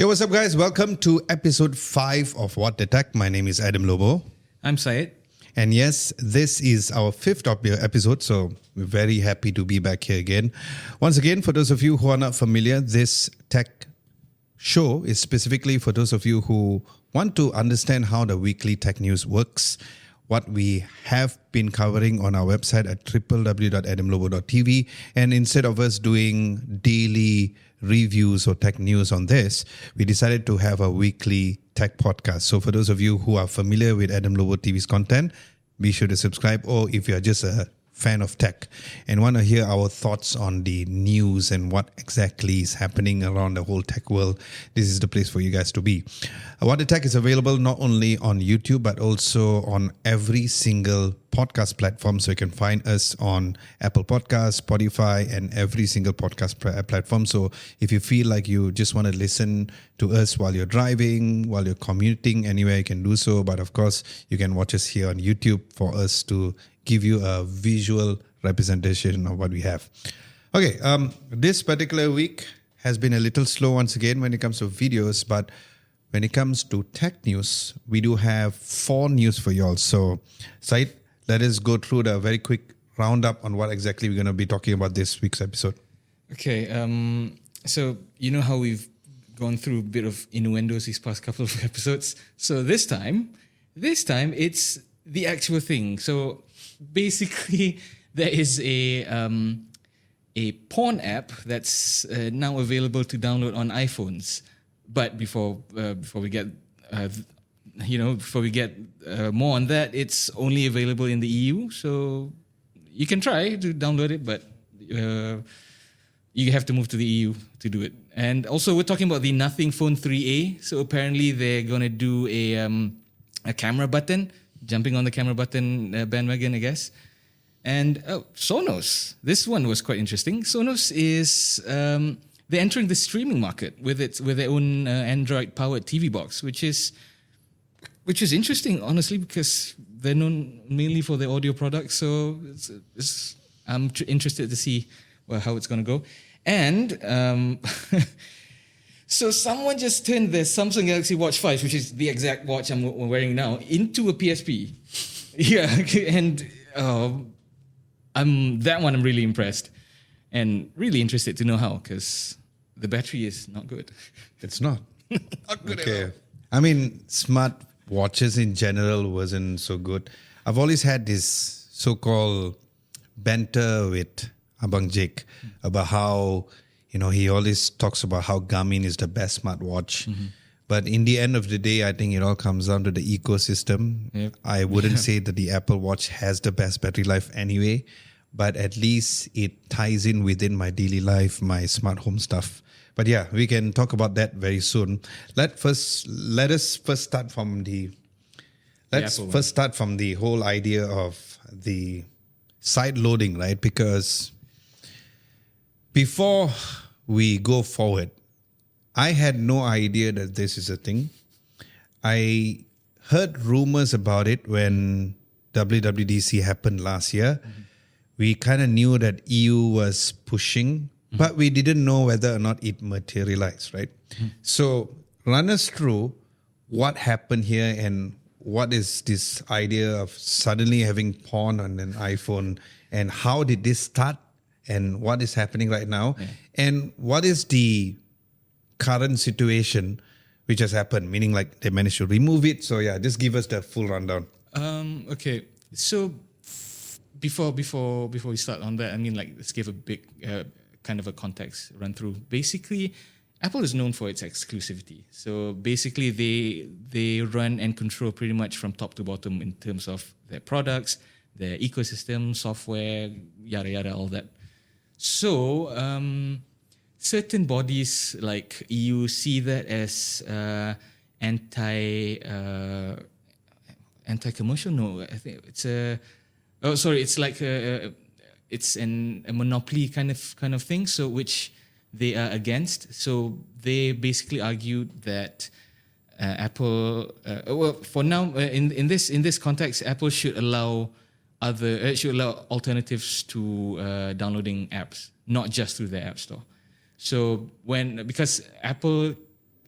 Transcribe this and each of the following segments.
Yo, what's up, guys? Welcome to episode 5 of What the Tech. My name is Adam Lobo. I'm Syed. And yes, this is our 5th episode, so we're very happy to be back here again. Once again, for those of you who are not familiar, this tech show is specifically for those of you who want to understand how the weekly tech news works, what we have been covering on our website at www.adamlobo.tv. And instead of us doing daily reviews or tech news on this, we decided to have a weekly tech podcast. So for those of you who are familiar with Adam Lobo TV's content, be sure to subscribe. Or if you're just a fan of tech and want to hear our thoughts on the news and what exactly is happening around the whole tech world, this is the place for you guys to be. What the Tech is available not only on YouTube but also on every single podcast platform. So you can find us on Apple Podcasts, Spotify, and every single podcast platform. So if you feel like you just want to listen to us while you're driving, while you're commuting, anywhere, you can do so. But of course, you can watch us here on YouTube for us to give you a visual representation of what we have. Okay, this particular week has been a little slow once again when it comes to videos, but when it comes to tech news, we do have 4 news for y'all. So, Syed, let us go through the very quick roundup on what exactly we're going to be talking about this week's episode. Okay, so you know how we've gone through a bit of innuendos these past couple of episodes. So this time it's the actual thing. So basically, there is a porn app that's now available to download on iPhones. But before we get more on that, it's only available in the EU. So you can try to download it, but you have to move to the EU to do it. And also, we're talking about the Nothing Phone 3A. So apparently, they're gonna do a camera button. Jumping on the camera button bandwagon, I guess. And Sonos. This one was quite interesting. Sonos is they're entering the streaming market with their own Android-powered TV box, which is interesting, honestly, because they're known mainly for their audio products. So I'm interested to see how it's going to go. And so someone just turned the Samsung Galaxy Watch 5, which is the exact watch I'm wearing now, into a PSP. Yeah, and I'm really impressed and really interested to know how, because the battery is not good. It's not. Not good Okay. at all. I mean, smart watches in general wasn't so good. I've always had this so-called banter with Abang Jake about how, he always talks about how Garmin is the best smartwatch. Mm-hmm. But in the end of the day, I think it all comes down to the ecosystem. Yep. I wouldn't say that the Apple Watch has the best battery life anyway, but at least it ties in within my daily life, my smart home stuff. But yeah, we can talk about that very soon. Let us first start from the whole idea of the side loading, right? Because before we go forward, I had no idea that this is a thing. I heard rumors about it when WWDC happened last year. Mm-hmm. We kind of knew that EU was pushing, but we didn't know whether or not it materialized, right? Mm-hmm. So run us through what happened here and what is this idea of suddenly having porn on an iPhone, and how did this start and what is happening right now? Yeah. And what is the current situation which has happened, meaning like they managed to remove it? So yeah, just give us the full rundown. Okay, so before we start on that, I mean, like, let's give a big kind of a context run through. Basically, Apple is known for its exclusivity. So basically, they run and control pretty much from top to bottom in terms of their products, their ecosystem, software, yada yada, all that. So certain bodies like EU see that as anti-commercial. No, I think it's it's like it's a monopoly kind of thing. So which they are against. So they basically argued that Apple, for now, in this context, Apple should allow alternatives to downloading apps, not just through their app store. So because Apple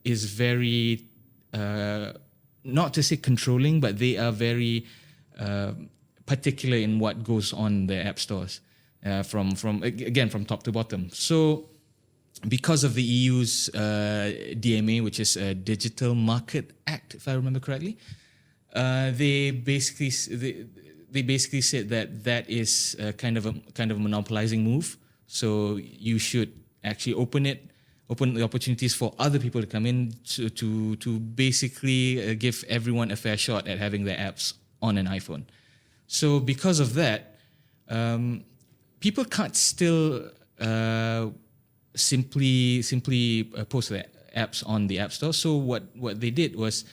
is very, not to say controlling, but they are very particular in what goes on the app stores, from top to bottom. So because of the EU's DMA, which is a Digital Market Act, if I remember correctly, they basically said that is kind of a monopolizing move. So you should actually open the opportunities for other people to come in to basically give everyone a fair shot at having their apps on an iPhone. So because of that, people can't still simply post their apps on the App Store. So what they did was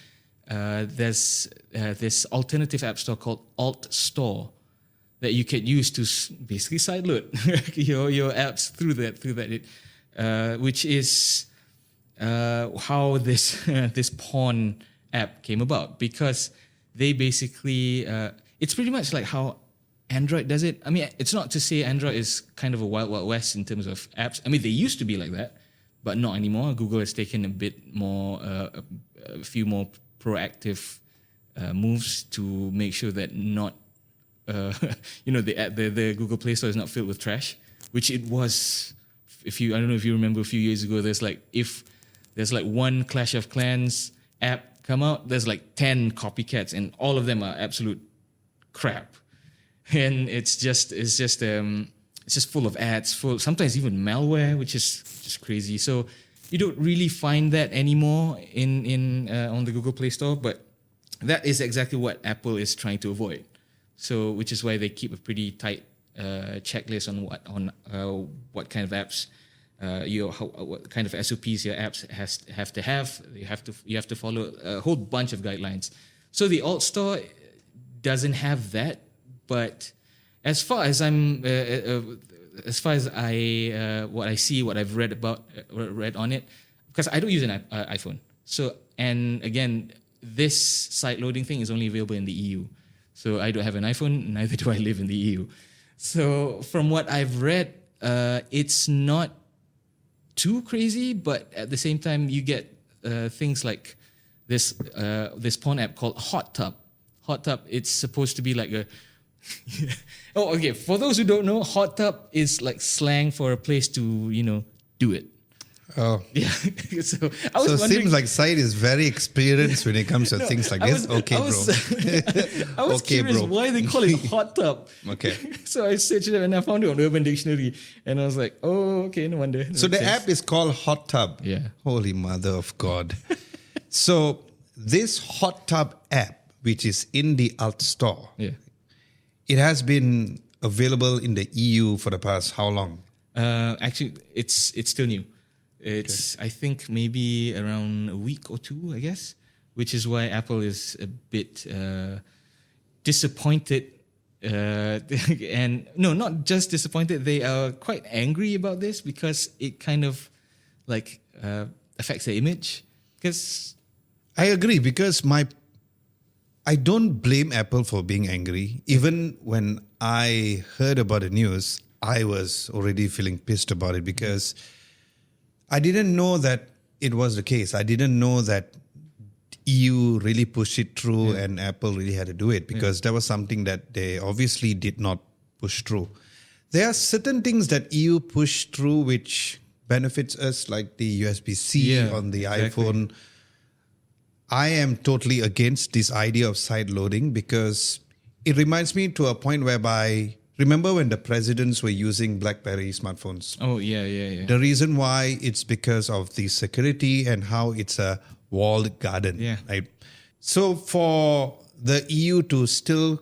there's this alternative app store called Alt Store that you can use to basically sideload your apps through that, which is how this pawn app came about, because they basically it's pretty much like how Android does it. I mean, it's not to say Android is kind of a wild west in terms of apps. I mean, they used to be like that, but not anymore. Google has taken a bit more, a few more proactive moves to make sure that not, the Google Play Store is not filled with trash, which it was. I don't know if you remember a few years ago, if there's one Clash of Clans app come out, there's 10 copycats, and all of them are absolute crap. And it's just full of ads, sometimes even malware, which is just crazy. So you don't really find that anymore in on the Google Play Store, but that is exactly what Apple is trying to avoid. So which is why they keep a pretty tight checklist on what kind of apps what kind of SOPs your apps have to have. You have to follow a whole bunch of guidelines. So the Alt Store doesn't have that. But as far as what I've read on it, because I don't use an iPhone. So, and again, this sideloading thing is only available in the EU. So I don't have an iPhone, neither do I live in the EU. So from what I've read, it's not too crazy, but at the same time, you get things like this porn app called Hot Tub. Hot Tub, it's supposed to be like a oh, okay. For those who don't know, hot tub is like slang for a place to, do it. Oh. Yeah. So it seems like Syed is very experienced when it comes to things like this. Okay, bro. I was curious why they call it hot tub. Okay. So I searched it and I found it on Urban Dictionary, and I was like, oh, okay, no wonder. So the app is called Hot Tub. Yeah. Holy mother of God. So this Hot Tub app, which is in the Alt Store, it has been available in the EU for the past how long? Actually, it's still new. It's I think maybe around a week or two, I guess, which is why Apple is a bit disappointed. And no, not just disappointed. They are quite angry about this because it kind of affects their image. Because I agree, because I don't blame Apple for being angry. Even when I heard about the news, I was already feeling pissed about it because I didn't know that it was the case. I didn't know that EU really pushed it through and Apple really had to do it, because that was something that they obviously did not push through. There are certain things that EU pushed through which benefits us, like the USB-C on the iPhone. I am totally against this idea of side loading because it reminds me to a point whereby, remember when the presidents were using BlackBerry smartphones? Oh, yeah. The reason why, it's because of the security and how it's a walled garden. Yeah. Right? So for the EU to still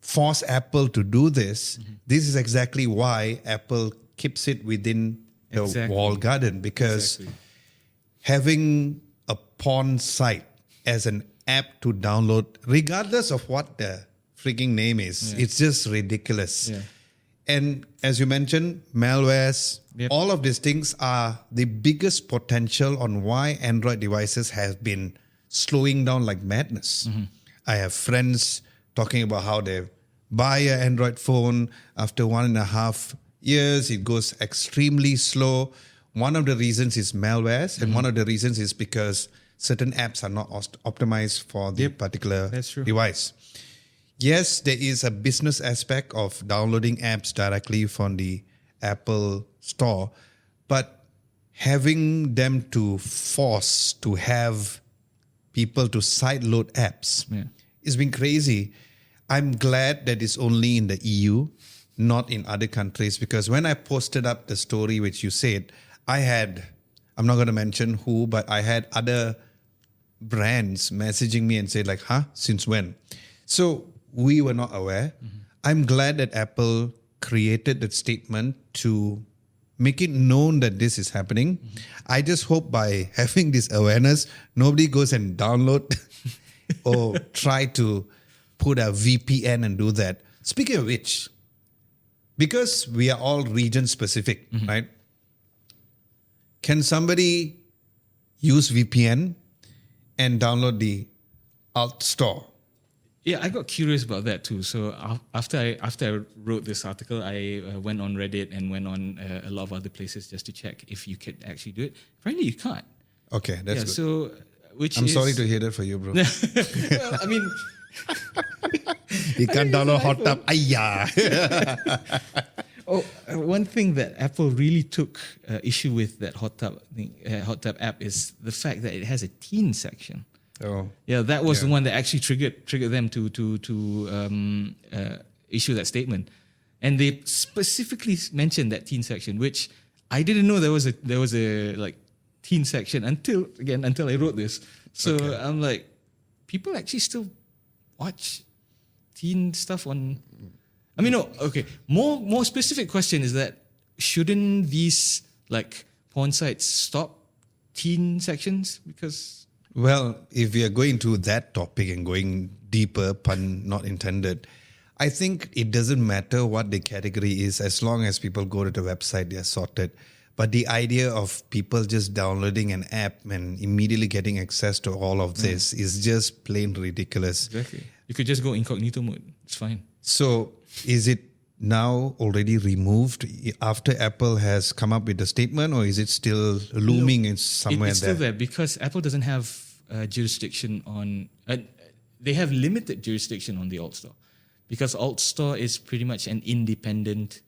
force Apple to do this, this is exactly why Apple keeps it within the walled garden, because having a porn site as an app to download, regardless of what the freaking name is, it's just ridiculous. Yeah. And as you mentioned, malwares, all of these things are the biggest potential on why Android devices have been slowing down like madness. I have friends talking about how they buy an Android phone, after 1.5 years, it goes extremely slow. one of the reasons is malwares, and one of the reasons is because certain apps are not optimized for the particular That's true. device. Yes, there is a business aspect of downloading apps directly from the Apple Store, but having them to force to have people to sideload apps has been crazy. I'm glad that it's only in the EU, not in other countries, because when I posted up the story which you said, I'm not going to mention who, but I had other brands messaging me and said like, since when? So we were not aware. I'm glad that Apple created that statement to make it known that this is happening. I just hope by having this awareness, nobody goes and download or try to put a VPN and do that. Speaking of which, because we are all region specific, right? Can somebody use VPN and download the Alt Store? Yeah, I got curious about that too. So after I wrote this article, I went on Reddit and went on a lot of other places just to check if you could actually do it. Apparently, you can't. Okay, that's good. So I'm sorry to hear that for you, bro. Well, I mean, You can't download Hot Tub. Ayya. One thing that Apple really took issue with that Hot Tub app is the fact that it has a teen section. Oh, Yeah, that was the one that actually triggered them to issue that statement, and they specifically mentioned that teen section, which I didn't know there was a like teen section until I wrote this. So I'm like, people actually still watch teen stuff on. I mean, no, okay. More specific question is that shouldn't these like porn sites stop teen sections because? well, if we are going to that topic and going deeper, pun not intended, I think it doesn't matter what the category is as long as people go to the website, they're sorted. But the idea of people just downloading an app and immediately getting access to all of this is just plain ridiculous. Exactly. You could just go incognito mode. It's fine. So is it now already removed after Apple has come up with a statement, or is it still looming in somewhere It's still there because Apple doesn't have jurisdiction on. They have limited jurisdiction on the Alt Store because Alt Store is pretty much an independent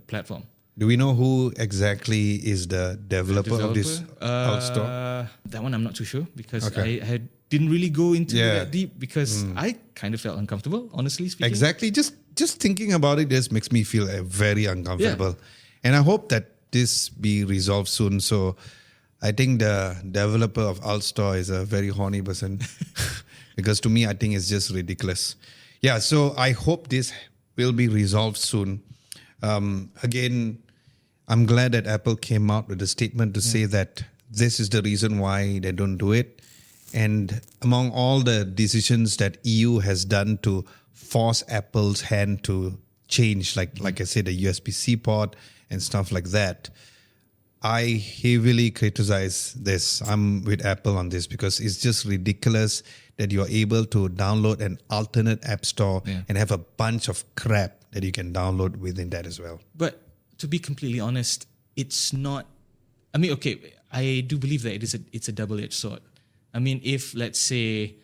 platform. Do we know who exactly is the developer of this Alt Store? That one I'm not too sure because Okay. I didn't really go into that deep because I kind of felt uncomfortable, honestly speaking. Exactly. Just thinking about it just makes me feel very uncomfortable. And I hope that this be resolved soon. So I think the developer of Alt Store is a very horny person because to me, I think it's just ridiculous. Yeah, so I hope this will be resolved soon. Again, I'm glad that Apple came out with a statement to say that this is the reason why they don't do it. And among all the decisions that EU has done to force Apple's hand to change, like I said, the USB-C port and stuff like that, I heavily criticize this. I'm with Apple on this because it's just ridiculous that you're able to download an alternate app store and have a bunch of crap that you can download within that as well. But to be completely honest, it's not. I mean, okay, I do believe that it's a double-edged sword. I mean, if let's say,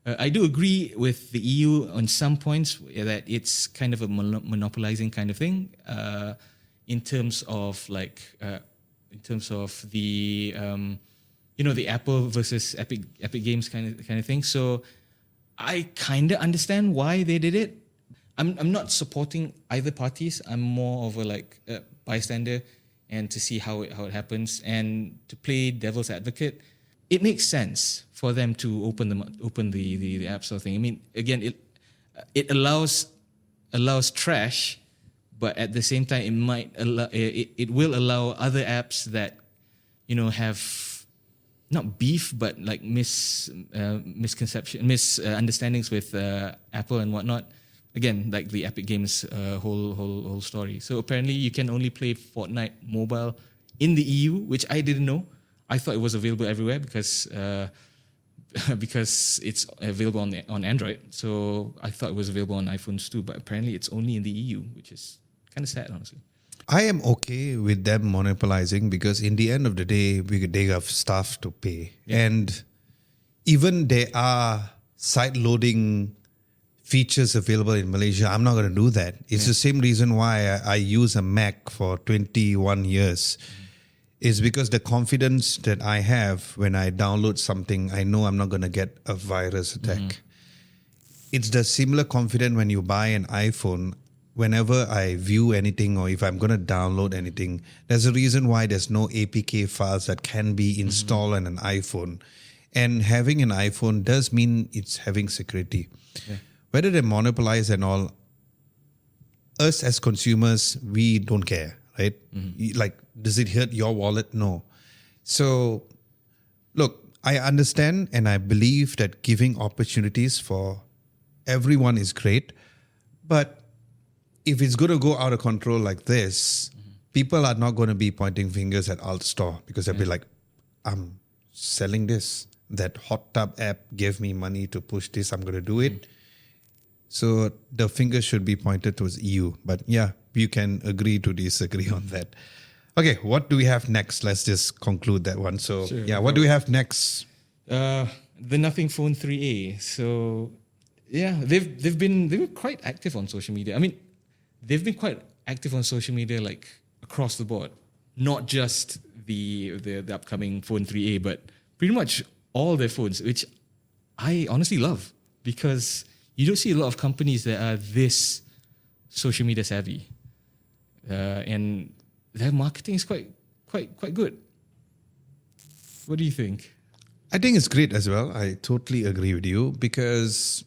I do agree with the EU on some points that it's kind of a monopolizing kind of thing, in terms of the the Apple versus Epic Games kind of thing. So I kind of understand why they did it. I'm not supporting either parties. I'm more of a bystander, and to see how it happens and to play devil's advocate. It makes sense for them to open the App Store thing. I mean, again, it allows trash, but at the same time, it will allow other apps that have not beef but like misunderstandings with Apple and whatnot. Again, like the Epic Games whole story. So apparently, you can only play Fortnite mobile in the EU, which I didn't know. I thought it was available everywhere because it's available on Android. So I thought it was available on iPhones too. But apparently, it's only in the EU, which is kind of sad, honestly. I am okay with them monopolizing because in the end of the day, they have staff to pay. And even there are side loading features available in Malaysia, I'm not going to do that. It's the same reason why I use a Mac for 21 years. Is because the confidence that I have when I download something, I know I'm not going to get a virus attack. It's the similar confidence when you buy an iPhone. Whenever I view anything or if I'm going to download anything, there's a reason why there's no APK files that can be installed on an iPhone. And having an iPhone does mean it's having security. Whether they monopolize and all, us as consumers, we don't care, right? Like, does it hurt your wallet? No. So, look, I understand and I believe that giving opportunities for everyone is great. But if it's going to go out of control like this, people are not going to be pointing fingers at Alt Store because they'll be like, I'm selling this. That hot tub app gave me money to push this. I'm going to do it. So the finger should be pointed towards EU. But yeah, you can agree to disagree on that. Okay, what do we have next? Let's just conclude that one. So what do we have next? The Nothing Phone 3A. So yeah, they've been quite active on social media. I mean, they've been quite active on social media like across the board, not just the upcoming Phone 3A, but pretty much all their phones, which I honestly love because you don't see a lot of companies that are this social media savvy, and their marketing is quite good. What do you think? I think it's great as well. I totally agree with you because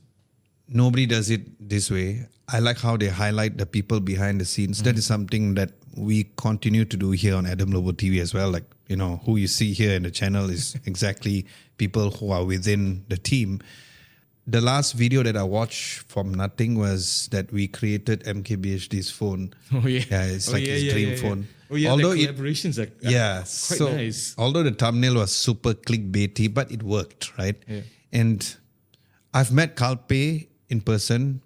nobody does it this way. I like how they highlight the people behind the scenes. That is something that we continue to do here on Adam Lobo TV as well. Like, you know, who you see here in the channel is exactly people who are within the team. The last video that I watched from nothing was that we created MKBHD's phone. Oh yeah, it's like his dream phone. Oh yeah, although the collaborations are quite nice. Although the thumbnail was super clickbaity, but it worked, right? Yeah. And I've met Kalpe in person.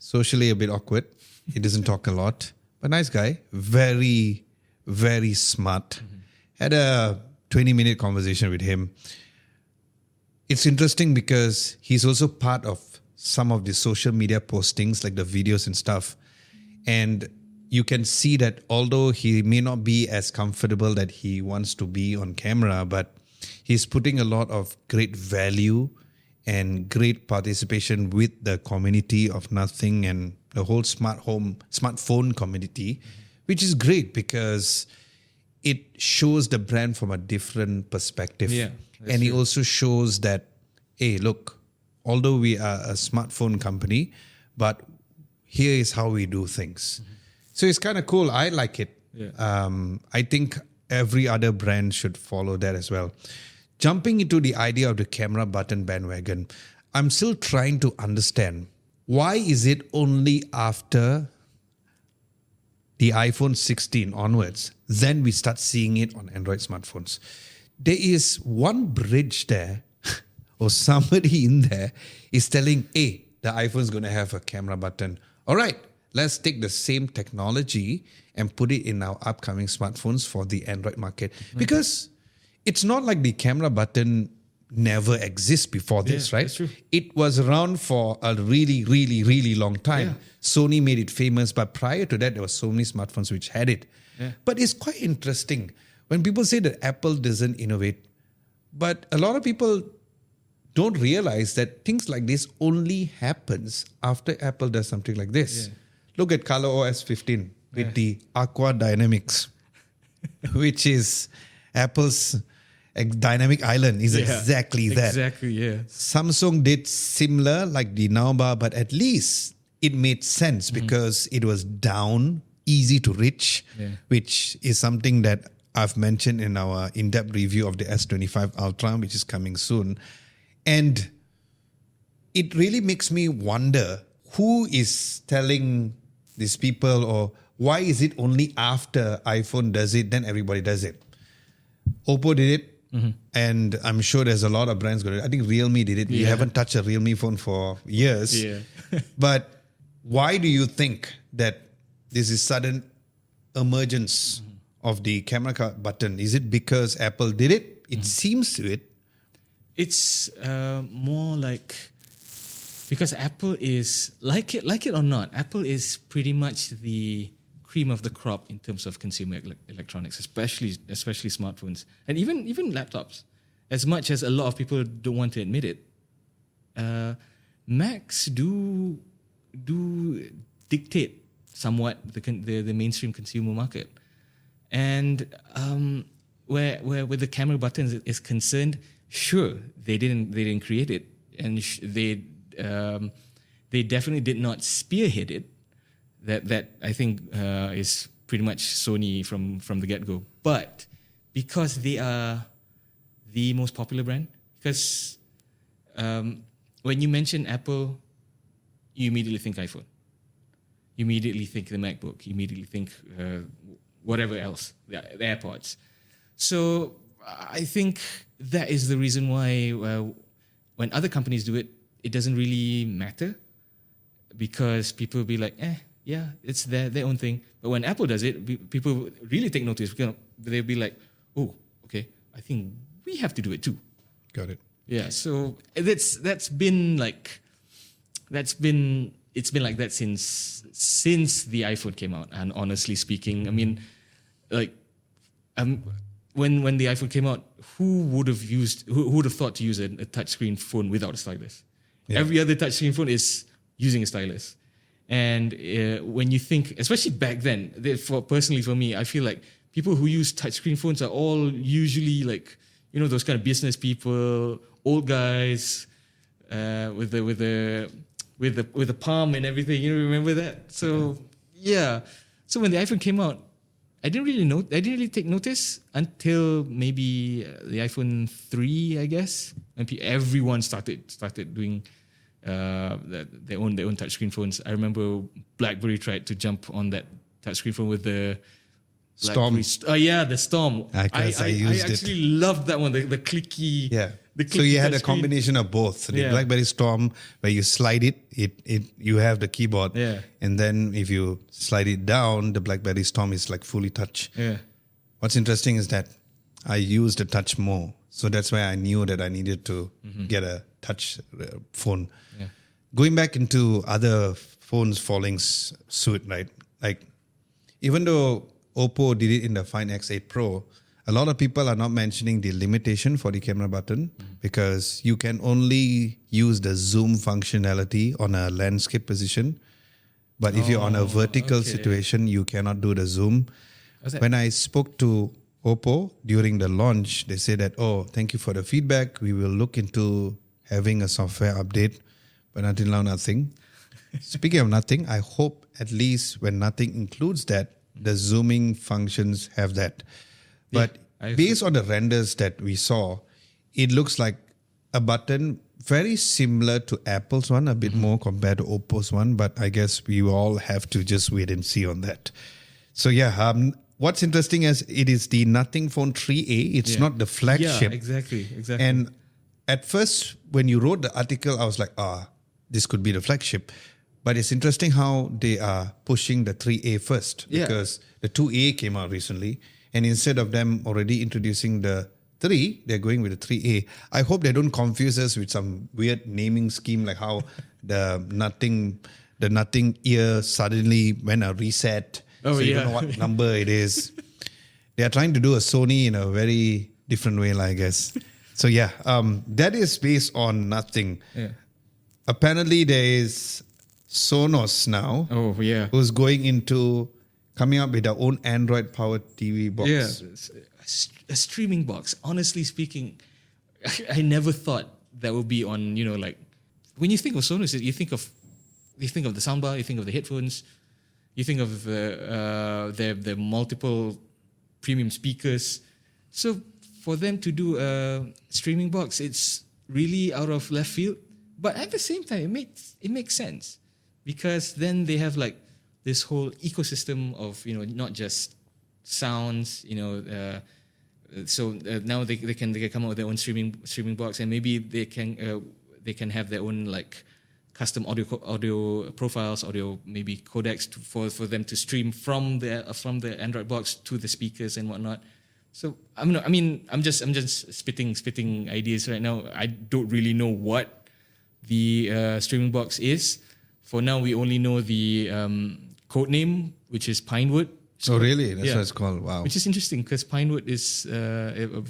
Socially a bit awkward. He doesn't talk a lot, but nice guy. Very, very smart. Had a 20-minute conversation with him. It's interesting because he's also part of some of the social media postings, like the videos and stuff. And you can see that although he may not be as comfortable that he wants to be on camera, but he's putting a lot of great value and great participation with the community of Nothing and the whole smartphone community, which is great because it shows the brand from a different perspective. Yeah, and it also shows that, hey, look, although we are a smartphone company, but here is how we do things. So it's kind of cool. I like it. Yeah. I think every other brand should follow that as well. Jumping into the idea of the camera button bandwagon, I'm still trying to understand why is it only after the iPhone 16 onwards, then we start seeing it on Android smartphones. There is one bridge there, or somebody in there is telling, hey, the iPhone is going to have a camera button. All right, let's take the same technology and put it in our upcoming smartphones for the Android market. Because it's not like the camera button never exists before this, right? That's true. It was around for a really, really, really long time. Yeah. Sony made it famous, but prior to that, there were so many smartphones which had it. Yeah. But it's quite interesting when people say that Apple doesn't innovate, but a lot of people don't realize that things like this only happens after Apple does something like this. Yeah. Look at ColorOS 15 with the Aqua Dynamics, which is Apple's dynamic island is exactly that. Exactly, yeah. Samsung did similar like the Nowbar, but at least it made sense because it was down, easy to reach, which is something that I've mentioned in our in-depth review of the S25 Ultra, which is coming soon. And it really makes me wonder who is telling these people, or why is it only after iPhone does it, then everybody does it? Oppo did it. And I'm sure there's a lot of brands going to do it. I think Realme did it. We haven't touched a Realme phone for years. Yeah. But why do you think that this is sudden emergence of the camera button? Is it because Apple did it? It seems to it. It's more like because Apple is like it or not. Apple is pretty much the cream of the crop in terms of consumer electronics, especially smartphones and even laptops. As much as a lot of people don't want to admit it, Macs do dictate somewhat the mainstream consumer market, and where with the camera buttons is concerned, sure they didn't create it, and they definitely did not spearhead it. That I think is pretty much Sony from the get-go. But because they are the most popular brand, because when you mention Apple, you immediately think iPhone. You immediately think the MacBook. You immediately think whatever else, the AirPods. So I think that is the reason why when other companies do it, it doesn't really matter, because people will be like, yeah, it's their own thing. But when Apple does it, people really take notice. They'll be like, oh, okay, I think we have to do it too. Got it. Yeah, so it's been like that since the iPhone came out. And honestly speaking, I mean, like, when the iPhone came out, who would have thought to use a touchscreen phone without a stylus? Yeah. Every other touchscreen phone is using a stylus. And when you think, especially back then, personally for me, I feel like people who use touchscreen phones are all usually like, those kind of business people, old guys, with the palm and everything. You remember that? So yeah. So when the iPhone came out, I didn't really take notice until maybe the iPhone 3, I guess, and everyone started doing their own touchscreen phones. I remember BlackBerry tried to jump on that touchscreen phone with the Storm. The Storm. I used I actually loved that one. The clicky. Yeah. The clicky So you had a touchscreen. combination of both. The BlackBerry Storm, where you slide it, you have the keyboard. Yeah. And then if you slide it down, the BlackBerry Storm is like fully touch. Yeah. What's interesting is that I used the touch more. So that's why I knew that I needed to get a touch phone. Yeah. Going back into other phones following suit, right? Like, even though Oppo did it in the Find X8 Pro, a lot of people are not mentioning the limitation for the camera button because you can only use the zoom functionality on a landscape position. But if you're on a vertical situation, you cannot do the zoom. When I spoke to Oppo during the launch, they said that, thank you for the feedback. We will look into having a software update. But until now, nothing. Speaking of nothing, I hope at least when nothing includes that, the zooming functions have that. But based on the renders that we saw, it looks like a button very similar to Apple's one, a bit more compared to Oppo's one. But I guess we all have to just wait and see on that. So what's interesting is it is the Nothing Phone 3A. It's not the flagship. Yeah, exactly. And at first, when you wrote the article, I was like, this could be the flagship. But it's interesting how they are pushing the 3A first because the 2A came out recently. And instead of them already introducing the 3, they're going with the 3A. I hope they don't confuse us with some weird naming scheme like how the Nothing ear suddenly went a reset. You don't know what number it is. They are trying to do a Sony in a very different way, I guess. So that is based on Nothing. Yeah. Apparently, there is Sonos now. Oh, yeah. Who's coming up with their own Android-powered TV box. Yeah, a streaming box. Honestly speaking, I never thought that would be on. Like when you think of Sonos, you think of the soundbar, you think of the headphones, you think of the multiple premium speakers. So for them to do a streaming box, it's really out of left field. But at the same time, it makes sense because then they have like this whole ecosystem of not just sounds. So now they can come up with their own streaming box, and maybe they can have their own like custom audio profiles, audio maybe codecs for them to stream from the Android box to the speakers and whatnot. So I'm just spitting ideas right now. I don't really know what the streaming box is. For now, we only know the code name, which is Pinewood. Oh, really? That's what it's called. Wow. Which is interesting because Pinewood is a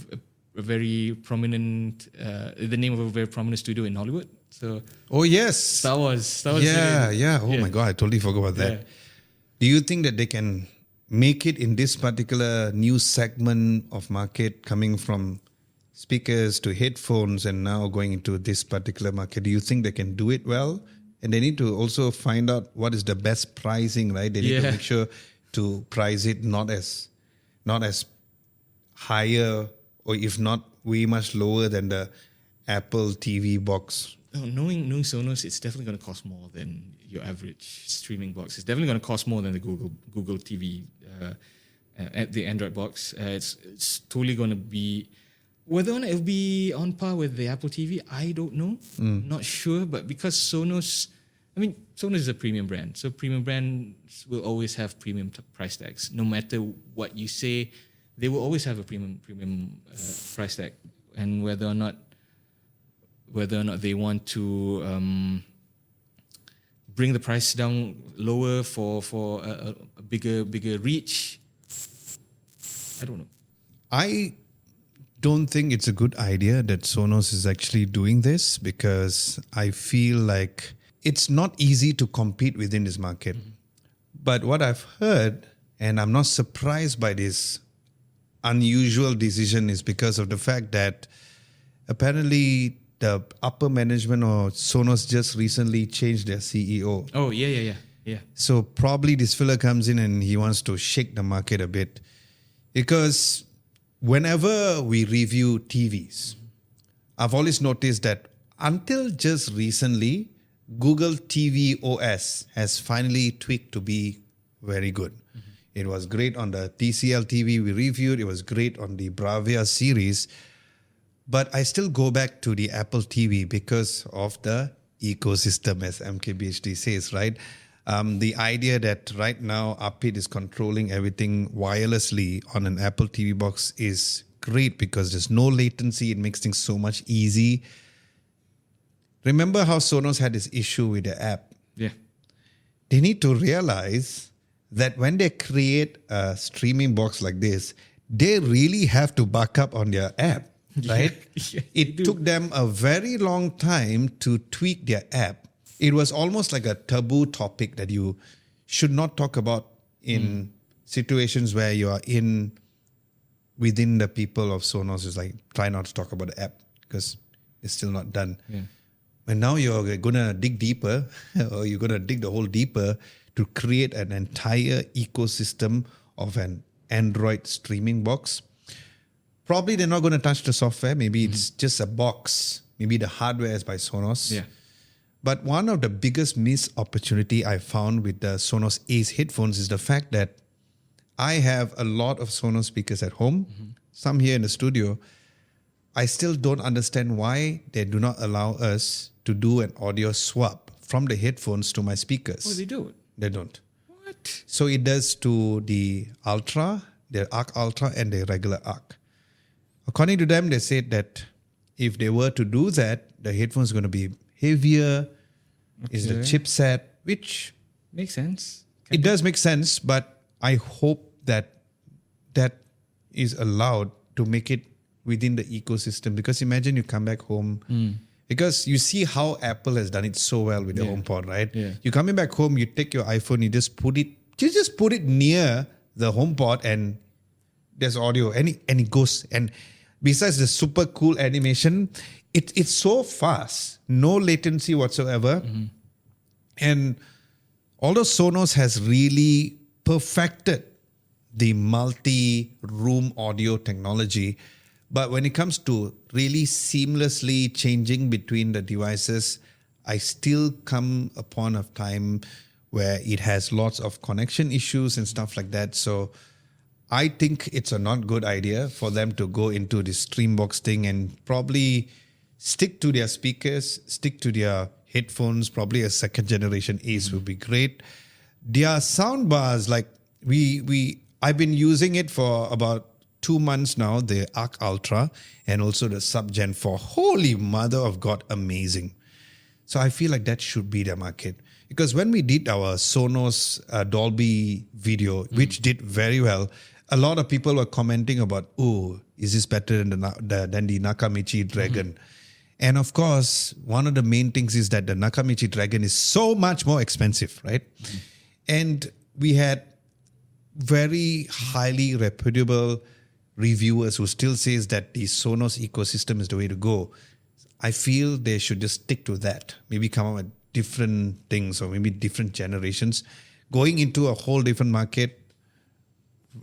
very prominent, the name of a very prominent studio in Hollywood. So. Oh yes. Star Wars. Yeah. Oh my God, I totally forgot about that. Yeah. Do you think that they can make it in this particular new segment of market, coming from speakers to headphones and now going into this particular market? Do you think they can do it well? And they need to also find out what is the best pricing, right? They need to make sure to price it not as higher, or if not way much lower than the Apple TV box. Oh, knowing Sonos, it's definitely going to cost more than your average streaming box. It's definitely going to cost more than the Google TV, at the Android box. It's totally going to be, whether or not it'll be on par with the Apple TV, I don't know. Not sure, but because Sonos is a premium brand, so premium brands will always have premium price tags. No matter what you say, they will always have a premium price tag, and whether or not they want to bring the price down lower for a bigger reach, I don't know. I don't think it's a good idea that Sonos is actually doing this, because I feel like it's not easy to compete within this market. But what I've heard, and I'm not surprised by this unusual decision, is because of the fact that apparently the upper management or Sonos just recently changed their CEO. Oh, yeah. So probably this fella comes in and he wants to shake the market a bit. Because whenever we review TVs, I've always noticed that until just recently, Google TV OS has finally tweaked to be very good. It was great on the TCL TV we reviewed. It was great on the Bravia series. But I still go back to the Apple TV because of the ecosystem, as MKBHD says, right? The idea that right now Upit is controlling everything wirelessly on an Apple TV box is great, because there's no latency. It makes things so much easy. Remember how Sonos had this issue with the app? Yeah. They need to realize that when they create a streaming box like this, they really have to back up on their app, right? It took them a very long time to tweak their app. It was almost like a taboo topic that you should not talk about in situations where you are within the people of Sonos. Is like, try not to talk about the app because it's still not done. Yeah. And now you're going to dig deeper, or you're going to dig the hole deeper to create an entire ecosystem of an Android streaming box. Probably they're not going to touch the software. Maybe it's just a box. Maybe the hardware is by Sonos. Yeah. But one of the biggest missed opportunity I found with the Sonos Ace headphones is the fact that I have a lot of Sonos speakers at home, some here in the studio. I still don't understand why they do not allow us to do an audio swap from the headphones to my speakers. Oh, they do? They don't. What? So it does to the Ultra, the Arc Ultra, and the regular Arc. According to them, they said that if they were to do that, the headphones are going to be heavier, is the chipset, which makes sense. It does make sense, but I hope that is allowed to make it within the ecosystem. Because imagine you come back home, because you see how Apple has done it so well with the HomePod, right? Yeah. You coming back home, you take your iPhone, you just put it near the HomePod, and there's audio, and it goes. And besides the super cool animation, it's so fast, no latency whatsoever. And although Sonos has really perfected the multi-room audio technology, but when it comes to really seamlessly changing between the devices, I still come upon a time where it has lots of connection issues and stuff like that. So I think it's a not good idea for them to go into this Streambox thing and probably stick to their speakers, stick to their headphones, probably a second generation Ace would be great. Their sound bars, like I've been using it for about 2 months now, the Arc Ultra and also the Sub Gen 4. Holy mother of God, amazing. So I feel like that should be the market. Because when we did our Sonos Dolby video, which did very well, a lot of people were commenting about, oh, is this better than the Nakamichi Dragon? And of course, one of the main things is that the Nakamichi Dragon is so much more expensive, right? And we had very highly reputable reviewers who still says that the Sonos ecosystem is the way to go. I feel they should just stick to that. Maybe come up with different things or maybe different generations. Going into a whole different market,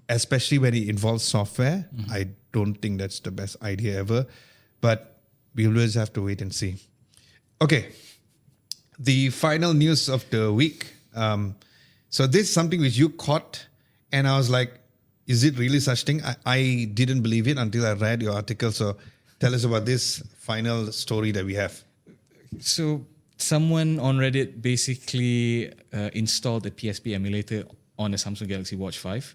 especially when it involves software, I don't think that's the best idea ever. But we always have to wait and see. Okay, the final news of the week. So this is something which you caught, and I was like, is it really such thing? I didn't believe it until I read your article. So tell us about this final story that we have. So someone on Reddit basically installed the PSP emulator on the Samsung Galaxy Watch 5,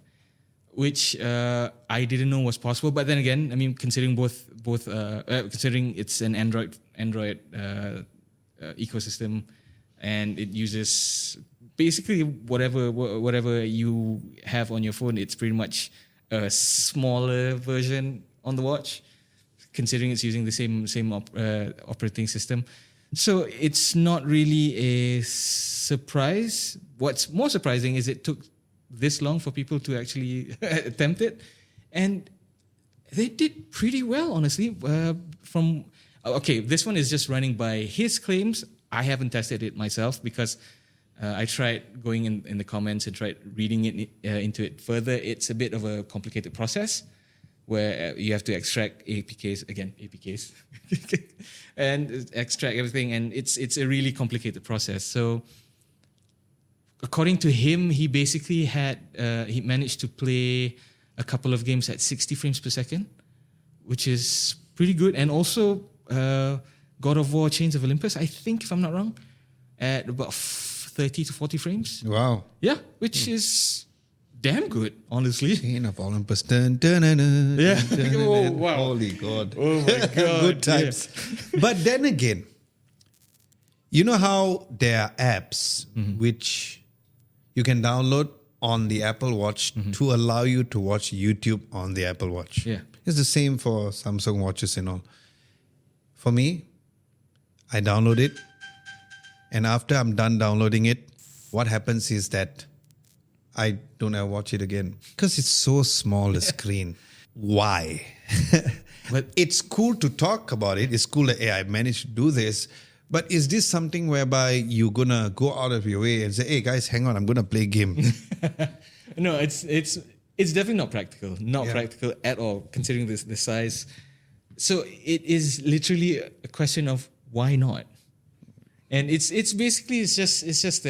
which I didn't know was possible. But then again, I mean, considering considering it's an Android ecosystem, and it uses basically whatever you have on your phone, it's pretty much a smaller version on the watch, considering it's using the same operating system. So it's not really a surprise. What's more surprising is it took this long for people to actually attempt it, and they did pretty well, honestly. This one is just running by his claims. I haven't tested it myself because I tried going in the comments and tried reading it into it further. It's a bit of a complicated process where you have to extract APKs, and extract everything, and it's a really complicated process. So according to him, he basically he managed to play a couple of games at 60 frames per second, which is pretty good. And also God of War Chains of Olympus, I think, if I'm not wrong, at about 30 to 40 frames. Wow. Yeah, which is damn good, honestly. Chain of Olympus. Dun, dun, dun, dun, Yeah. dun, dun, dun, Oh, dun. wow. Holy God. Oh my God. Good times. But then again, you know how there are apps which you can download on the Apple Watch to allow you to watch YouTube on the Apple Watch. Yeah. It's the same for Samsung watches and all. For me, I download it, and after I'm done downloading it, what happens is that I don't ever watch it again because it's so small, the screen. Why? But it's cool to talk about it. It's cool that, hey, I managed to do this. But is this something whereby you're going to go out of your way and say, hey, guys, hang on, I'm going to play a game? No, it's definitely not practical. Not practical at all, considering the size. So it is literally a question of why not? And it's just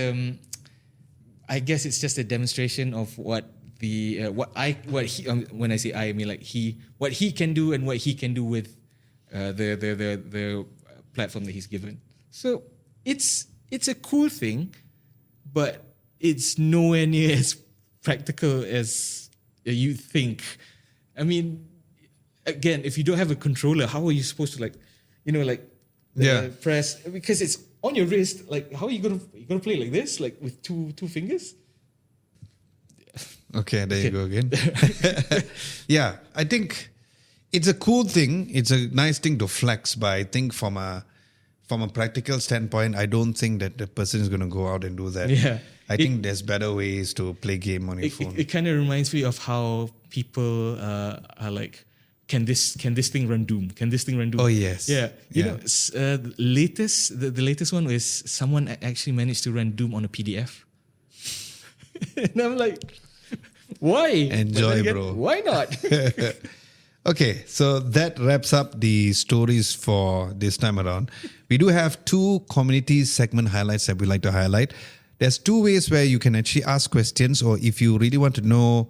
I guess it's just a demonstration of what when I say I mean like what he can do and what he can do with the platform that he's given. So it's a cool thing, but it's nowhere near as practical as you think. I mean, again, if you don't have a controller, how are you supposed to press? Because it's on your wrist. Like, how are you gonna play like this? Like with two fingers? Okay, there you go again. Yeah, I think it's a cool thing. It's a nice thing to flex, but I think from a practical standpoint, I don't think that the person is going to go out and do that. Yeah. I think there's better ways to play game on your phone. It kind of reminds me of how people are like, can this thing run Doom? Can this thing run Doom? Oh, yes. Yeah. You Yeah. know, the latest one is someone actually managed to run Doom on a PDF. And I'm like, why? Enjoy, bro. Why not? Okay, so that wraps up the stories for this time around. We do have 2 community segment highlights that we like to highlight. There's 2 ways where you can actually ask questions, or if you really want to know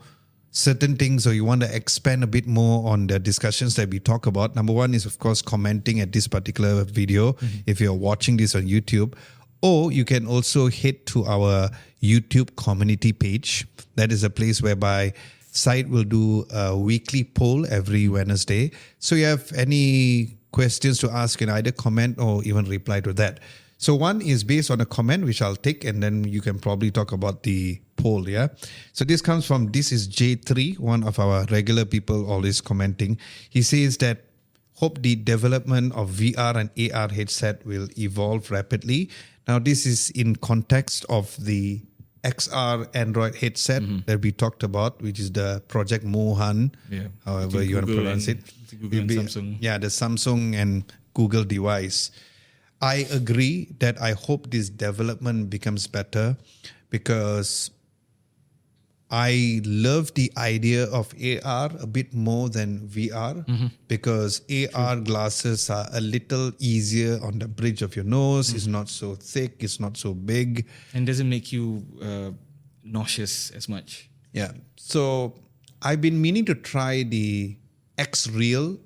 certain things or you want to expand a bit more on the discussions that we talk about, number one is, of course, commenting at this particular video if you're watching this on YouTube. Or you can also head to our YouTube community page. That is a place whereby Side will do a weekly poll every Wednesday. So you have any questions to ask, you can either comment or even reply to that. So one is based on a comment, which I'll take, and then you can probably talk about the poll, yeah? So this comes from, this is J3, one of our regular people always commenting. He says that, hope the development of VR and AR headset will evolve rapidly. Now, this is in context of the XR Android headset that we talked about, which is the Project Mohan, however you want to pronounce it. Google and Samsung. Yeah, the Samsung and Google device. I agree that I hope this development becomes better because I love the idea of AR a bit more than VR because AR glasses are a little easier on the bridge of your nose. It's not so thick. It's not so big. And doesn't make you nauseous as much. Yeah. So I've been meaning to try the X-Real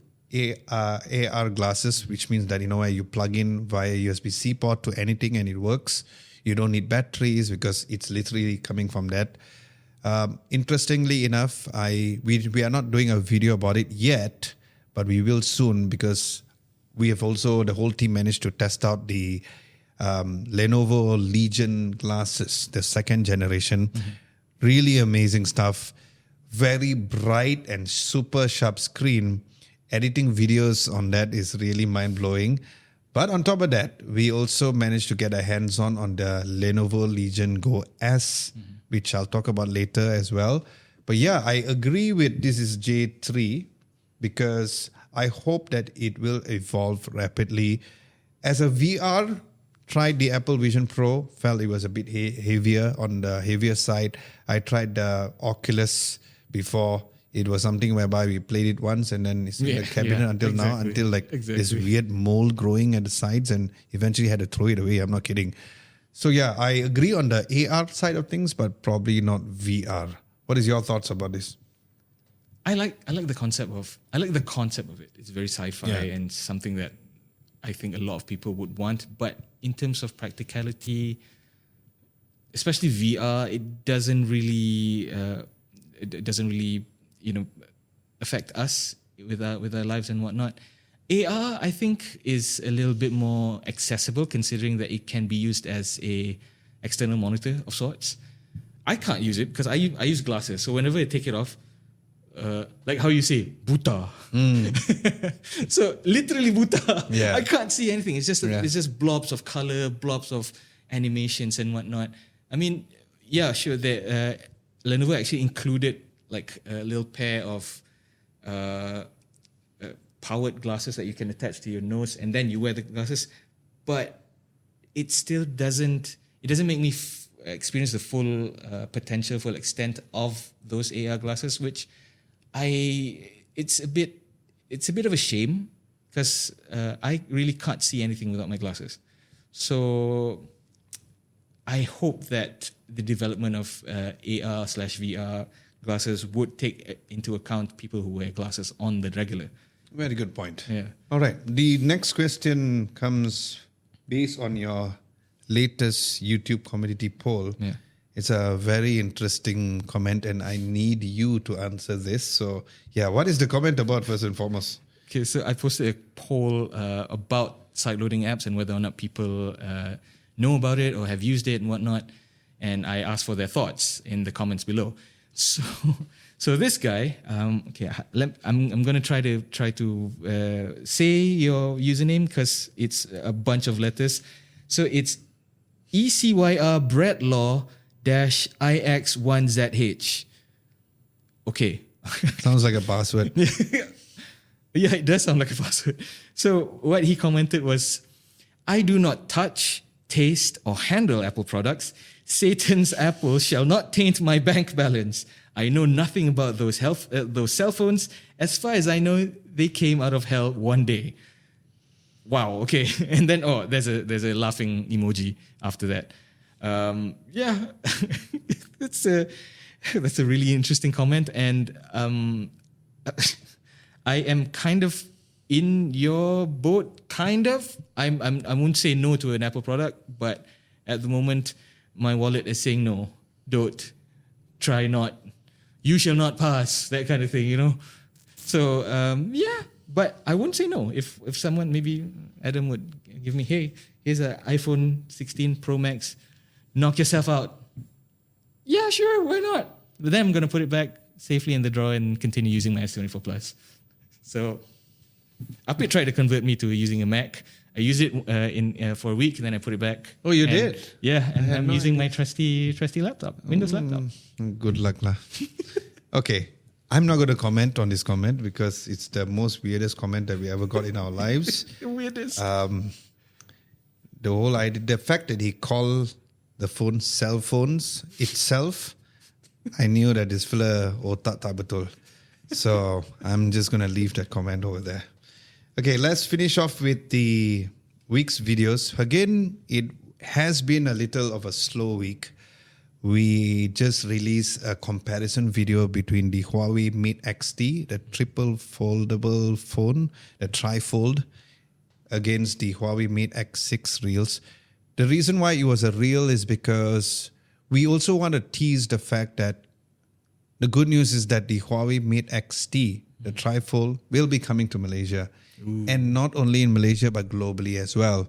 AR glasses, which means that, where you plug in via USB-C port to anything and it works. You don't need batteries because it's literally coming from that. Interestingly enough, we are not doing a video about it yet, but we will soon because we have also, the whole team managed to test out the Lenovo Legion glasses, the second generation. Really amazing stuff. Very bright and super sharp screen. Editing videos on that is really mind-blowing. But on top of that, we also managed to get a hands-on on the Lenovo Legion Go S, which I'll talk about later as well. But yeah, I agree with this is J3 because I hope that it will evolve rapidly. As a VR, tried the Apple Vision Pro, felt it was a bit heavier on the heavier side. I tried the Oculus before. It was something whereby we played it once and then it's in the cabinet until now, until this weird mold growing at the sides and eventually had to throw it away. I'm not kidding. So yeah, I agree on the AR side of things, but probably not VR. What is your thoughts about this? I like the concept of it. It's very sci-fi and something that I think a lot of people would want. But in terms of practicality, especially VR, it doesn't really affect us with our lives and whatnot. AR, I think, is a little bit more accessible considering that it can be used as a external monitor of sorts. I can't use it because I use glasses. So whenever I take it off, like how you say, buta. So literally buta. Yeah. I can't see anything. It's just blobs of color, blobs of animations and whatnot. I mean, yeah, sure. Lenovo actually included like a little pair of powered glasses that you can attach to your nose, and then you wear the glasses. But it still doesn't make me experience the full potential, full extent of those AR glasses, which it's a bit of a shame because I really can't see anything without my glasses. So I hope that the development of AR/VR glasses would take into account people who wear glasses on the regular. Very good point. Yeah. All right. The next question comes based on your latest YouTube community poll. Yeah. It's a very interesting comment and I need you to answer this. So yeah, what is the comment about first and foremost? Okay, so I posted a poll about sideloading apps and whether or not people know about it or have used it and whatnot. And I asked for their thoughts in the comments below. So this guy, I'm gonna try to say your username because it's a bunch of letters. So it's ECYR Bradlaw -IX1ZH. Okay. Sounds like a password. Yeah, it does sound like a password. So what he commented was, I do not touch, taste, or handle Apple products. Satan's apple shall not taint my bank balance. I know nothing about those cell phones. As far as I know, they came out of hell one day. Wow. Okay. And then there's a laughing emoji after that. Yeah, it's That's a really interesting comment, and I am kind of in your boat. Kind of. I won't say no to an Apple product, but at the moment, my wallet is saying no. Don't. Try not. You shall not pass. That kind of thing, you know. So yeah, but I won't say no. If someone, maybe Adam would give me, hey, here's an iPhone 16 Pro Max. Knock yourself out. Yeah, sure, why not? But then I'm going to put it back safely in the drawer and continue using my S24 Plus. So Apit tried to convert me to using a Mac. I used it for a week, and then I put it back. Oh, you did? Yeah, and I'm using my trusty laptop, Windows laptop. Good luck, lah. Okay, I'm not going to comment on this comment because it's the most weirdest comment that we ever got in our lives. Weirdest. The whole idea, the fact that he called the phone cell phones itself, I knew that this fella otak tak betul. So I'm just going to leave that comment over there. Okay, let's finish off with the week's videos. Again, it has been a little of a slow week. We just released a comparison video between the Huawei Mate XT, the triple foldable phone, the trifold, against the Huawei Mate X6 Reels. The reason why it was a reel is because we also want to tease the fact that the good news is that the Huawei Mate XT, the trifold, will be coming to Malaysia. Ooh. And not only in Malaysia, but globally as well.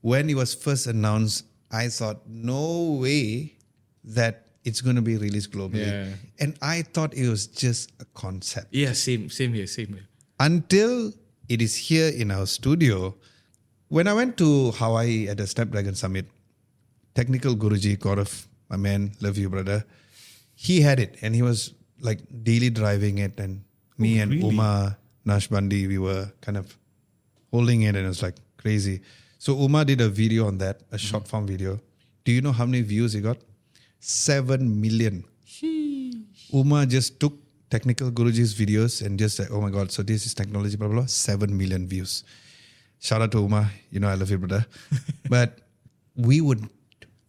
When it was first announced, I thought, no way that it's going to be released globally. Yeah. And I thought it was just a concept. Yeah, same here. Until it is here in our studio. When I went to Hawaii at the Snapdragon Summit, technical Guruji, Gaurav, my man, love you, brother. He had it and he was like daily driving it, and me and really? Uma Nashbandi, we were kind of holding it, and it was like crazy. So Uma did a video on that, a short form video. Do you know how many views he got? 7 million. Sheesh. Uma just took technical Guruji's videos and just said, oh my God, so this is technology, blah, blah, blah, 7 million views. Shout out to Uma. You know I love you, brother. But we would,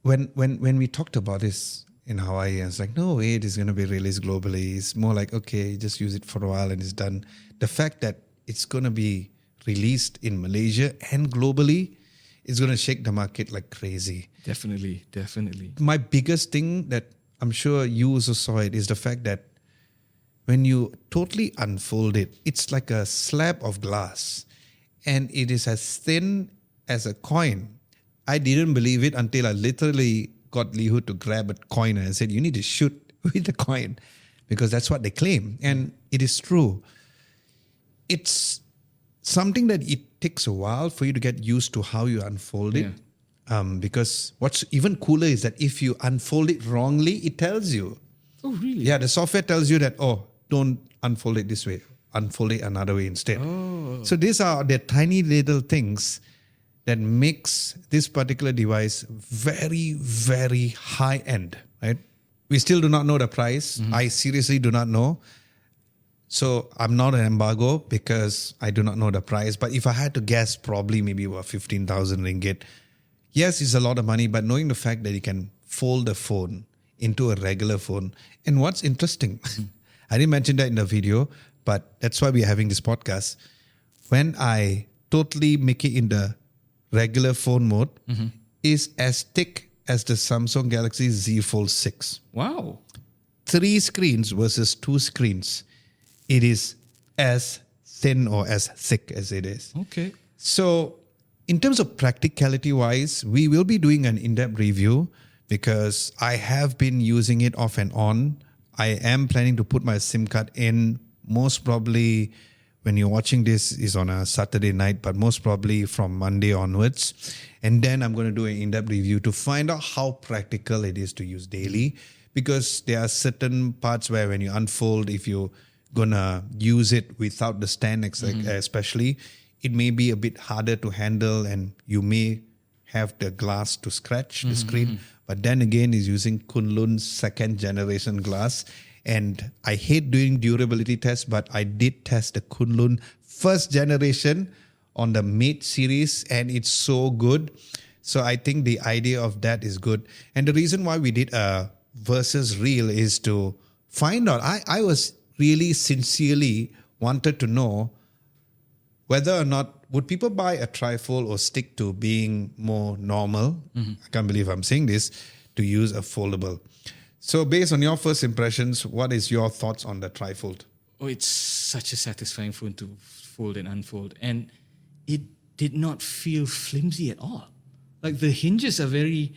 when we talked about this in Hawaii, I was like, no way, it is going to be released globally. It's more like, okay, just use it for a while and it's done. The fact that it's going to be released in Malaysia and globally is going to shake the market like crazy. Definitely. My biggest thing that I'm sure you also saw it is the fact that when you totally unfold it, it's like a slab of glass and it is as thin as a coin. I didn't believe it until I literally got Lihu to grab a coin and I said, you need to shoot with the coin because that's what they claim. And it is true. It's something that it takes a while for you to get used to how you unfold it. Because what's even cooler is that if you unfold it wrongly, it tells you. Oh, really? Yeah, the software tells you that, don't unfold it this way. Unfold it another way instead. Oh. So these are the tiny little things that makes this particular device very, very high end, right? We still do not know the price. Mm-hmm. I seriously do not know. So I'm not an embargo because I do not know the price. But if I had to guess, probably maybe about 15,000 ringgit. Yes, it's a lot of money, but knowing the fact that you can fold the phone into a regular phone. And what's interesting, I didn't mention that in the video, but that's why we're having this podcast. When I totally make it in the regular phone mode, is as thick as the Samsung Galaxy Z Fold 6. Wow. 3 screens versus 2 screens. It is as thin or as thick as it is. Okay. So in terms of practicality wise, we will be doing an in-depth review because I have been using it off and on. I am planning to put my SIM card in most probably when you're watching this is on a Saturday night, but most probably from Monday onwards. And then I'm going to do an in-depth review to find out how practical it is to use daily, because there are certain parts where when you unfold, if you're going to use it without the stand, especially, it may be a bit harder to handle and you may have the glass to scratch the screen. But then again, is using Kunlun's 2nd generation glass. And I hate doing durability tests, but I did test the Kunlun 1st generation on the Mate series and it's so good. So I think the idea of that is good. And the reason why we did a versus real is to find out. I was really sincerely wanted to know whether or not would people buy a trifold or stick to being more normal. I can't believe I'm saying this, to use a foldable. So based on your first impressions, what is your thoughts on the trifold? Oh, it's such a satisfying phone to fold and unfold. And it did not feel flimsy at all. Like the hinges are very,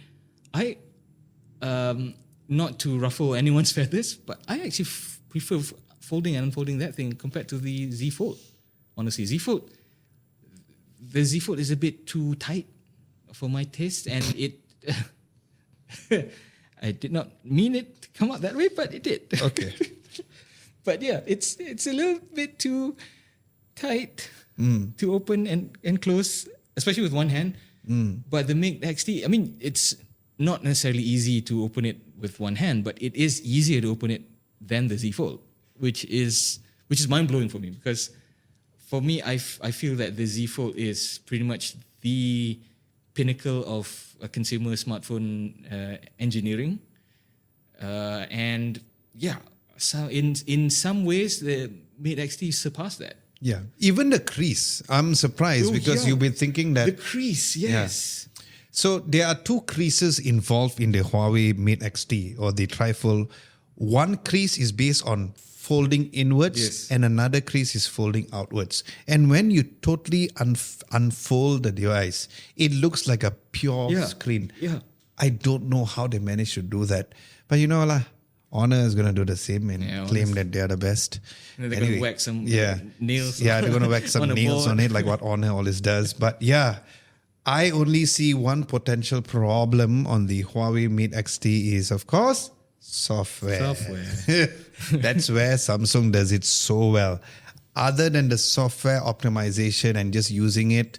not to ruffle anyone's feathers, but I actually prefer folding and unfolding that thing compared to the Z Fold. Honestly, the Z Fold is a bit too tight for my taste, and it, I did not mean it to come out that way, but it did. Okay. But yeah, it's a little bit too tight to open and close, especially with one hand. But the Mate XT, I mean, it's not necessarily easy to open it with one hand, but it is easier to open it than the Z Fold, which is mind-blowing for me, because for me, I feel that the Z Fold is pretty much the pinnacle of a consumer smartphone engineering. And yeah, so in some ways, the Mate XT surpassed that. Yeah. Even the crease, I'm surprised because you've been thinking that... The crease, yes. Yeah. So there are two creases involved in the Huawei Mate XT or the trifold. One crease is based on folding inwards and another crease is folding outwards. And when you totally unfold the device, it looks like a pure screen. Yeah. I don't know how they managed to do that. But you know, Honor is going to do the same and claim that they are the best. And they're going to whack some nails. Yeah, they're going to whack some nails on it like what Honor always does. But yeah, I only see one potential problem on the Huawei Mate XT is, of course, software. That's where Samsung does it so well. Other than the software optimization and just using it,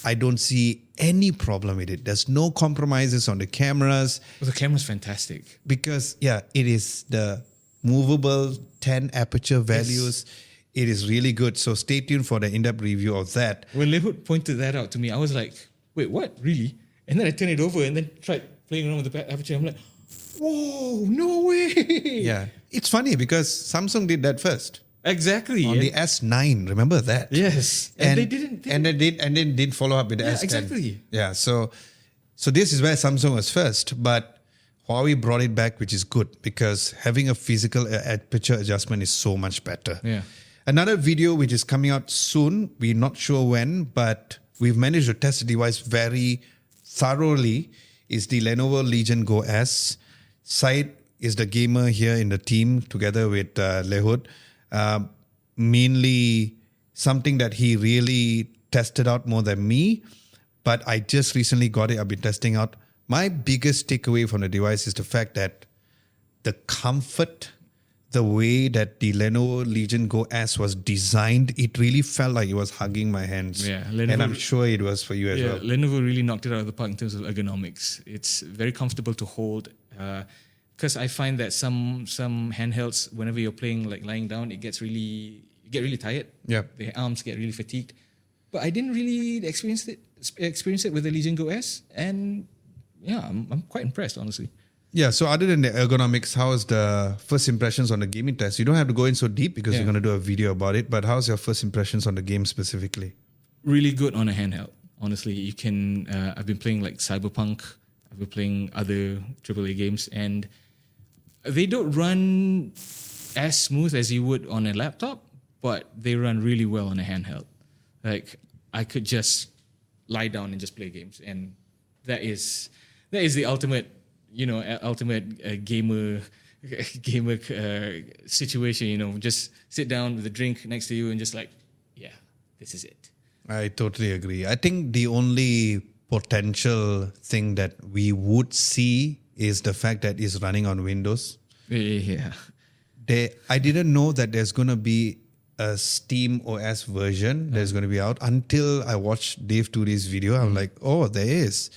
I don't see any problem with it. There's no compromises on the cameras. Well, the camera's fantastic. Because, it is the movable 10 aperture values. Yes. It is really good. So stay tuned for the in-depth review of that. When Lehut pointed that out to me, I was like, wait, what? Really? And then I turned it over and then tried playing around with the aperture. I'm like, whoa, no way. Yeah. It's funny because Samsung did that first. Exactly. On the S9, remember that? Yes. And they didn't. And they did follow up with the S10. Exactly. Yeah. So this is where Samsung was first, but Huawei brought it back, which is good because having a physical aperture adjustment is so much better. Yeah. Another video which is coming out soon, we're not sure when, but we've managed to test the device very thoroughly, is the Lenovo Legion Go S. Side is the gamer here in the team together with Lehut. Mainly something that he really tested out more than me, but I just recently got it. I've been testing out. My biggest takeaway from the device is the fact that the comfort, the way that the Lenovo Legion Go S was designed, it really felt like it was hugging my hands. Yeah, and I'm sure it was for you as well. Lenovo really knocked it out of the park in terms of ergonomics. It's very comfortable to hold. Because I find that some handhelds, whenever you're playing, like lying down, you get really tired. Yeah, the arms get really fatigued. But I didn't really experience it with the Legion Go S, and yeah, I'm quite impressed, honestly. Yeah. So other than the ergonomics, how is the first impressions on the gaming test? You don't have to go in so deep because you're going to do a video about it. But how's your first impressions on the game specifically? Really good on a handheld. Honestly, you can. I've been playing like Cyberpunk. I've been playing other AAA games, and they don't run as smooth as you would on a laptop, but they run really well on a handheld. Like I could just lie down and just play games, and that is the ultimate, gamer situation. Just sit down with a drink next to you and just like, yeah, this is it. I totally agree. I think the only potential thing that we would see is the fact that it's running on Windows. Yeah. I didn't know that there's going to be a Steam OS version that's going to be out until I watched Dave Turi's video. I'm like, oh, there is.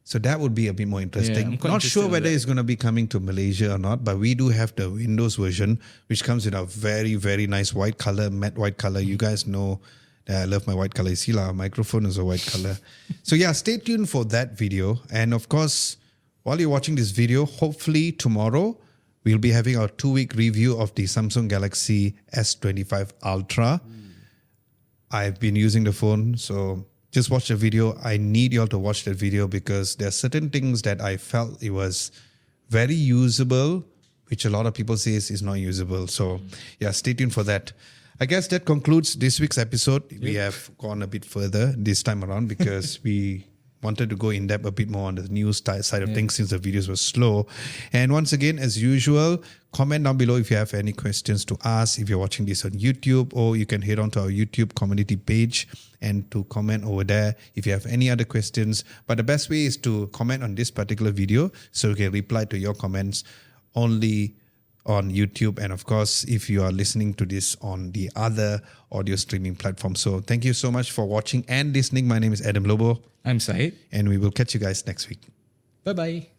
So that would be a bit more interesting. I'm quite not sure whether it's going to be coming to Malaysia or not, but we do have the Windows version, which comes in a very, very nice white color, matte white color. You guys know that I love my white color. You see, our microphone is a white color. So yeah, stay tuned for that video. And of course, while you're watching this video, hopefully tomorrow we'll be having our 2-week review of the Samsung Galaxy S25 Ultra. I've been using the phone, so just watch the video. I need you all to watch that video because there are certain things that I felt it was very usable, which a lot of people say is not usable. So yeah, stay tuned for that. I guess that concludes this week's episode. We have gone a bit further this time around because we wanted to go in depth a bit more on the news side of things since the videos were slow. And once again, as usual, comment down below if you have any questions to ask. If you're watching this on YouTube, or you can head on to our YouTube community page and to comment over there if you have any other questions. But the best way is to comment on this particular video so we can reply to your comments only on YouTube. And of course, if you are listening to this on the other audio streaming platform. So thank you so much for watching and listening. My name is Adam Lobo. I'm Syed. And we will catch you guys next week. Bye-bye.